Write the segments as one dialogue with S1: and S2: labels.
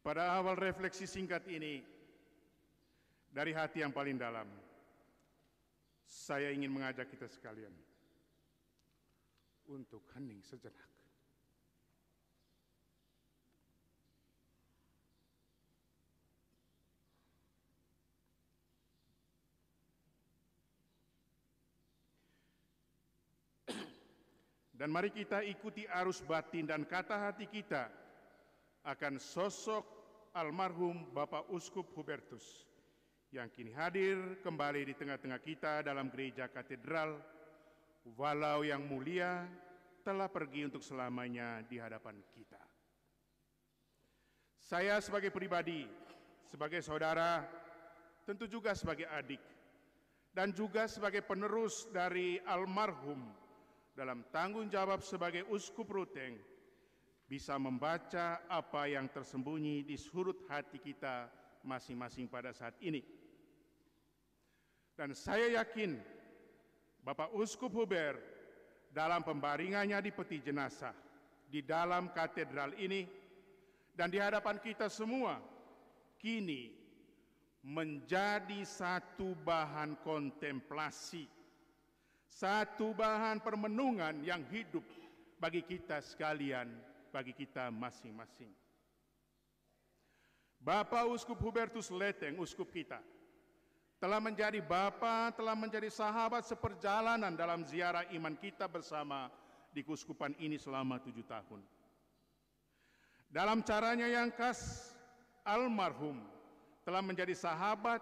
S1: Pada awal refleksi singkat ini, dari hati yang paling dalam, saya ingin mengajak kita sekalian untuk hening sejenak. Dan mari kita ikuti arus batin dan kata hati kita akan sosok almarhum Bapak Uskup Hubertus yang kini hadir kembali di tengah-tengah kita dalam gereja katedral, walau yang mulia telah pergi untuk selamanya di hadapan kita. Saya sebagai pribadi, sebagai saudara, tentu juga sebagai adik, dan juga sebagai penerus dari almarhum dalam tanggung jawab sebagai Uskup Ruteng, bisa membaca apa yang tersembunyi di surut hati kita masing-masing pada saat ini. Dan saya yakin Bapak Uskup Huber dalam pembaringannya di peti jenazah di dalam katedral ini dan di hadapan kita semua kini menjadi satu bahan kontemplasi, satu bahan permenungan yang hidup bagi kita sekalian, bagi kita masing-masing. Bapak Uskup Hubertus Leteng, uskup kita, telah menjadi bapa, telah menjadi sahabat seperjalanan dalam ziarah iman kita bersama di keuskupan ini selama 7 tahun. Dalam caranya yang khas, almarhum telah menjadi sahabat,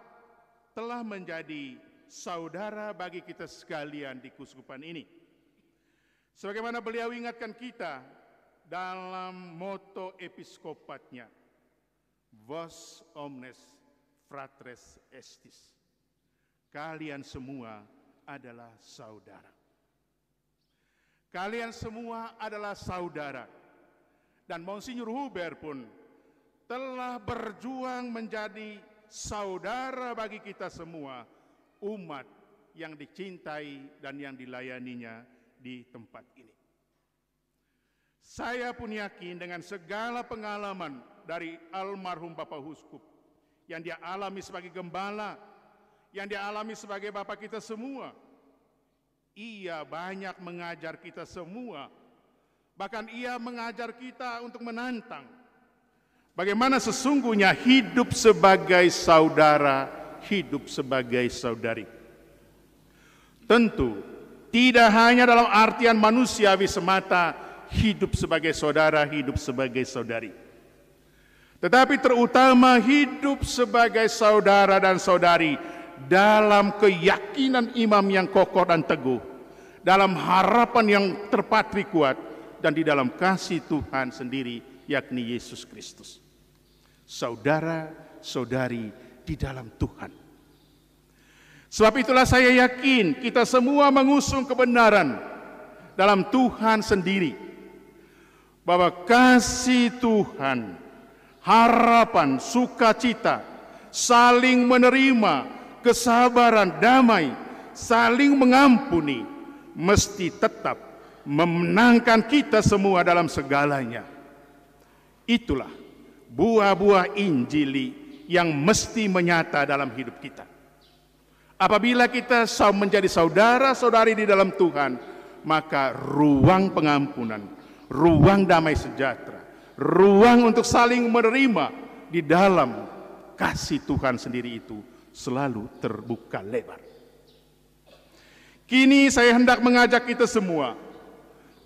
S1: telah menjadi saudara bagi kita sekalian di keuskupan ini. Sebagaimana beliau ingatkan kita dalam moto episkopatnya, Vos omnes fratres estis. Kalian semua adalah saudara. Kalian semua adalah saudara. Dan Monsinyur Huber pun telah berjuang menjadi saudara bagi kita semua, umat yang dicintai dan yang dilayaninya di tempat ini. Saya pun yakin dengan segala pengalaman dari almarhum Bapak Uskup yang dia alami sebagai gembala, yang dia alami sebagai Bapak kita semua, ia banyak mengajar kita semua. Bahkan ia mengajar kita untuk menantang bagaimana sesungguhnya hidup sebagai saudara, hidup sebagai saudari. Tentu tidak hanya dalam artian manusiawi semata hidup sebagai saudara, hidup sebagai saudari, tetapi terutama hidup sebagai saudara dan saudari dalam keyakinan imam yang kokoh dan teguh, dalam harapan yang terpatri kuat, dan di dalam kasih Tuhan sendiri, yakni Yesus Kristus. Saudara, saudari di dalam Tuhan. Sebab itulah saya yakin kita semua mengusung kebenaran dalam Tuhan sendiri, bahwa kasih Tuhan, harapan, sukacita, saling menerima, kesabaran, damai, saling mengampuni, mesti tetap memenangkan kita semua dalam segalanya. Itulah buah-buah Injili yang mesti menyata dalam hidup kita. Apabila kita menjadi saudara-saudari di dalam Tuhan, maka ruang pengampunan, ruang damai sejahtera, ruang untuk saling menerima di dalam kasih Tuhan sendiri itu selalu terbuka lebar. Kini saya hendak mengajak kita semua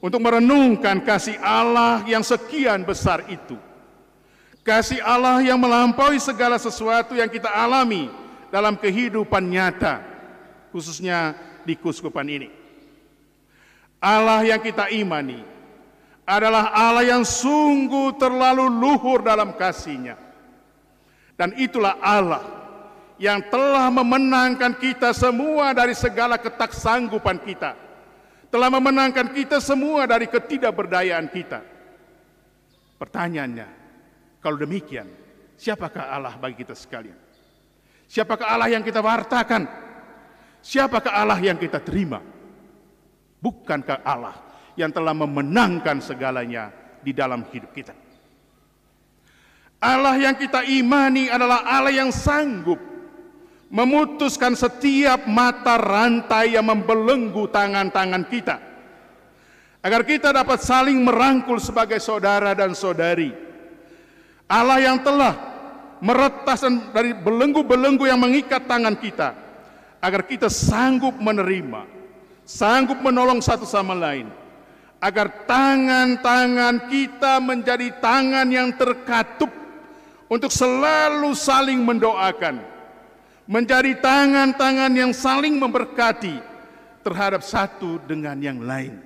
S1: untuk merenungkan kasih Allah yang sekian besar itu. Kasih Allah yang melampaui segala sesuatu yang kita alami dalam kehidupan nyata, khususnya di keuskupan ini. Allah yang kita imani adalah Allah yang sungguh terlalu luhur dalam kasih-Nya. Dan itulah Allah yang telah memenangkan kita semua dari segala ketaksanggupan kita, telah memenangkan kita semua dari ketidakberdayaan kita. Pertanyaannya, kalau demikian, siapakah Allah bagi kita sekalian? Siapakah Allah yang kita wartakan? Siapakah Allah yang kita terima? Bukankah Allah yang telah memenangkan segalanya di dalam hidup kita? Allah yang kita imani adalah Allah yang sanggup memutuskan setiap mata rantai yang membelenggu tangan-tangan kita, agar kita dapat saling merangkul sebagai saudara dan saudari. Allah yang telah meretas dari belenggu-belenggu yang mengikat tangan kita, agar kita sanggup menerima, sanggup menolong satu sama lain, agar tangan-tangan kita menjadi tangan yang terkatup untuk selalu saling mendoakan, menjadi tangan-tangan yang saling memberkati terhadap satu dengan yang lain.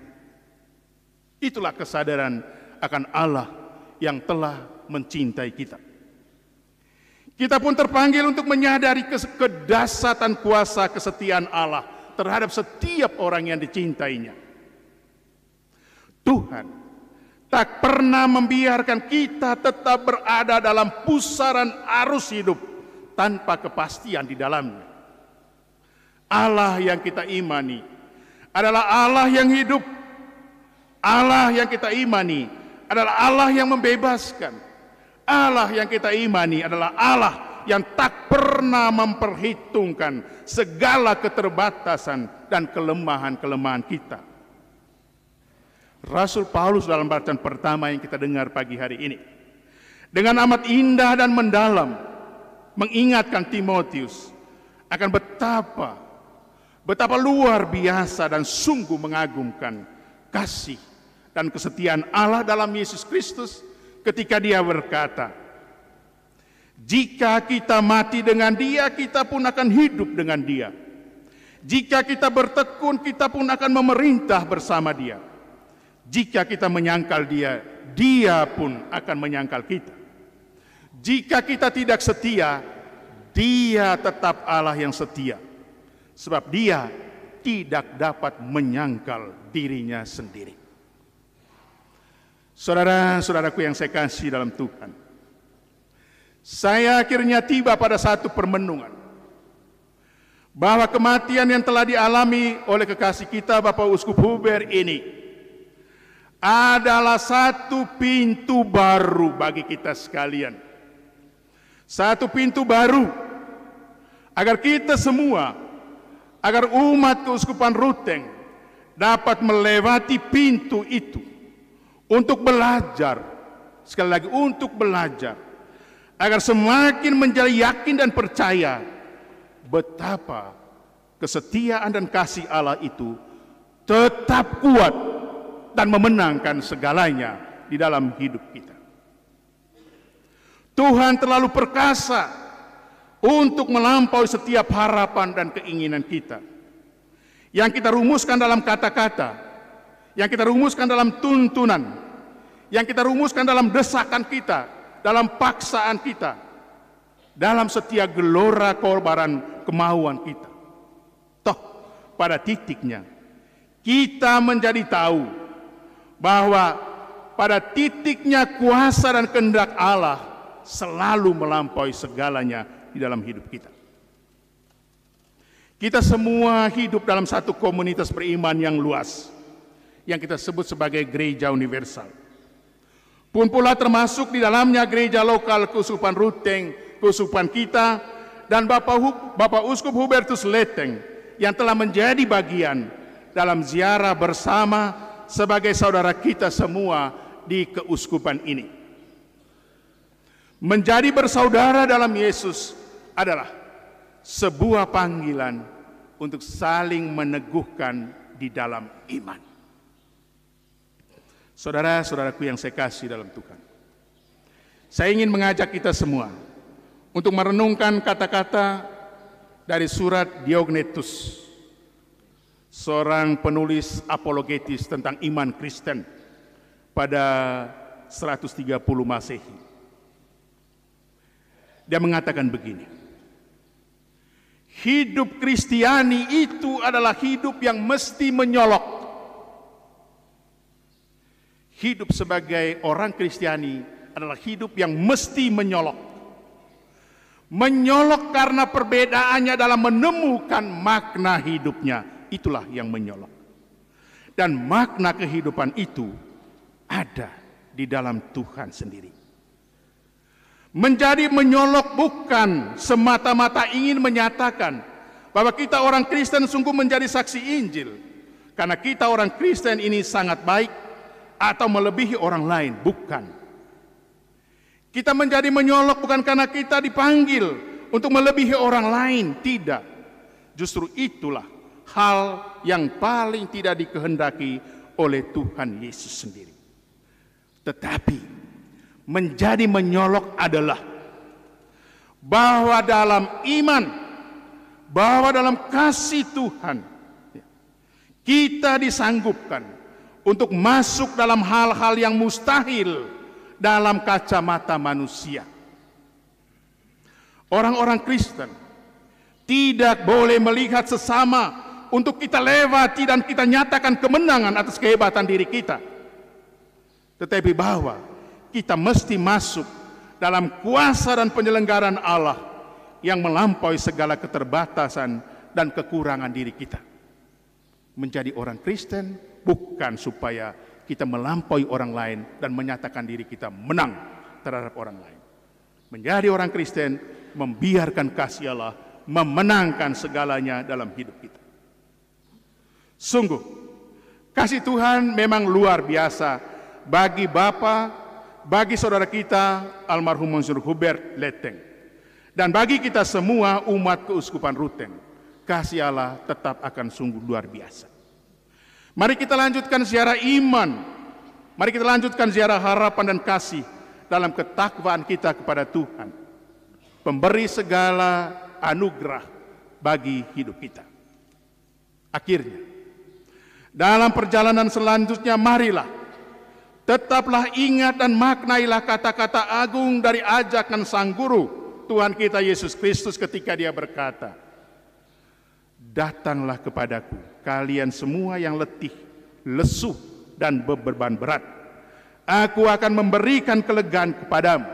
S1: Itulah kesadaran akan Allah yang telah mencintai kita. Kita pun terpanggil untuk menyadari kedahsyatan kuasa kesetiaan Allah terhadap setiap orang yang dicintainya. Tuhan tak pernah membiarkan kita tetap berada dalam pusaran arus hidup tanpa kepastian di dalamnya. Allah yang kita imani adalah Allah yang hidup. Allah yang kita imani adalah Allah yang membebaskan. Allah yang kita imani adalah Allah yang tak pernah memperhitungkan segala keterbatasan dan kelemahan-kelemahan kita. Rasul Paulus dalam bacaan pertama yang kita dengar pagi hari ini, dengan amat indah dan mendalam mengingatkan Timotius akan betapa luar biasa dan sungguh mengagumkan kasih dan kesetiaan Allah dalam Yesus Kristus ketika Dia berkata, jika kita mati dengan Dia, kita pun akan hidup dengan Dia. Jika kita bertekun, kita pun akan memerintah bersama Dia. Jika kita menyangkal Dia, Dia pun akan menyangkal kita. Jika kita tidak setia, Dia tetap Allah yang setia, sebab Dia tidak dapat menyangkal dirinya sendiri. Saudara-saudaraku yang saya kasih dalam Tuhan, saya akhirnya tiba pada satu permenungan bahwa kematian yang telah dialami oleh kekasih kita Bapak Uskup Huber ini adalah satu pintu baru bagi kita sekalian. Satu pintu baru agar kita semua, agar umat Keuskupan Ruteng dapat melewati pintu itu untuk belajar, sekali lagi untuk belajar, agar semakin menjadi yakin dan percaya betapa kesetiaan dan kasih Allah itu tetap kuat dan memenangkan segalanya di dalam hidup kita. Tuhan terlalu perkasa untuk melampaui setiap harapan dan keinginan kita, yang kita rumuskan dalam kata-kata, yang kita rumuskan dalam tuntunan, yang kita rumuskan dalam desakan kita, dalam paksaan kita, dalam setiap gelora korbaran kemauan kita. Toh pada titiknya kita menjadi tahu bahwa pada titiknya kuasa dan kehendak Allah selalu melampaui segalanya di dalam hidup kita. Kita semua hidup dalam satu komunitas beriman yang luas, yang kita sebut sebagai gereja universal. Pun pula termasuk di dalamnya gereja lokal Keuskupan Ruteng, keuskupan kita, dan Bapak Uskup Hubertus Leteng yang telah menjadi bagian dalam ziarah bersama sebagai saudara kita semua di keuskupan ini. Menjadi bersaudara dalam Yesus adalah sebuah panggilan untuk saling meneguhkan di dalam iman. Saudara-saudaraku yang saya kasih dalam Tuhan, saya ingin mengajak kita semua untuk merenungkan kata-kata dari surat Diognetus, seorang penulis apologetis tentang iman Kristen pada 130 Masehi. Dia mengatakan begini, hidup Kristiani itu adalah hidup yang mesti menyolok. Hidup sebagai orang Kristiani adalah hidup yang mesti menyolok. Menyolok karena perbedaannya dalam menemukan makna hidupnya. Itulah yang menyolok. Dan makna kehidupan itu ada di dalam Tuhan sendiri. Menjadi menyolok bukan semata-mata ingin menyatakan bahwa kita orang Kristen sungguh menjadi saksi Injil karena kita orang Kristen ini sangat baik atau melebihi orang lain, bukan. Kita menjadi menyolok bukan karena kita dipanggil untuk melebihi orang lain, tidak. Justru itulah hal yang paling tidak dikehendaki oleh Tuhan Yesus sendiri. Tetapi menjadi menyolok adalah bahwa dalam iman, bahwa dalam kasih Tuhan, kita disanggupkan untuk masuk dalam hal-hal yang mustahil dalam kacamata manusia. Orang-orang Kristen tidak boleh melihat sesama untuk kita lewati dan kita nyatakan kemenangan atas kehebatan diri kita. Tetapi bahwa kita mesti masuk dalam kuasa dan penyelenggaraan Allah yang melampaui segala keterbatasan dan kekurangan diri kita. Menjadi orang Kristen bukan supaya kita melampaui orang lain dan menyatakan diri kita menang terhadap orang lain. Menjadi orang Kristen membiarkan kasih Allah memenangkan segalanya dalam hidup kita. Sungguh, kasih Tuhan memang luar biasa bagi Bapa, bagi saudara kita almarhum Monsignor Hubert Leteng, dan bagi kita semua umat Keuskupan Ruteng. Kasih Allah tetap akan sungguh luar biasa. Mari kita lanjutkan ziarah iman, mari kita lanjutkan ziarah harapan dan kasih dalam ketakwaan kita kepada Tuhan, pemberi segala anugerah bagi hidup kita. Akhirnya, dalam perjalanan selanjutnya marilah tetaplah ingat dan maknailah kata-kata agung dari ajakan Sang Guru Tuhan kita Yesus Kristus ketika Dia berkata, "Datanglah kepadaku kalian semua yang letih, lesu dan beban berat. Aku akan memberikan kelegaan kepadamu.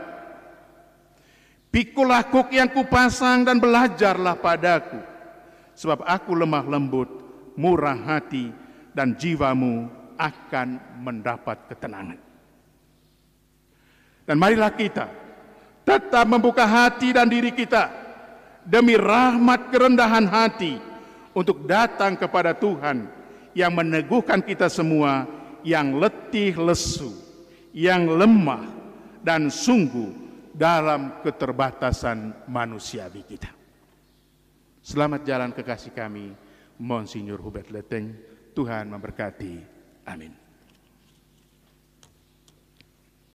S1: Pikulah kuk yang kupasang dan belajarlah padaku, sebab aku lemah lembut, murah hati, dan jiwamu akan mendapat ketenangan." Dan marilah kita tetap membuka hati dan diri kita demi rahmat kerendahan hati untuk datang kepada Tuhan yang meneguhkan kita semua yang letih lesu, yang lemah dan sungguh dalam keterbatasan manusiawi kita. Selamat jalan kekasih kami, Monsignor Hubert Leteng. Tuhan memberkati. Amin.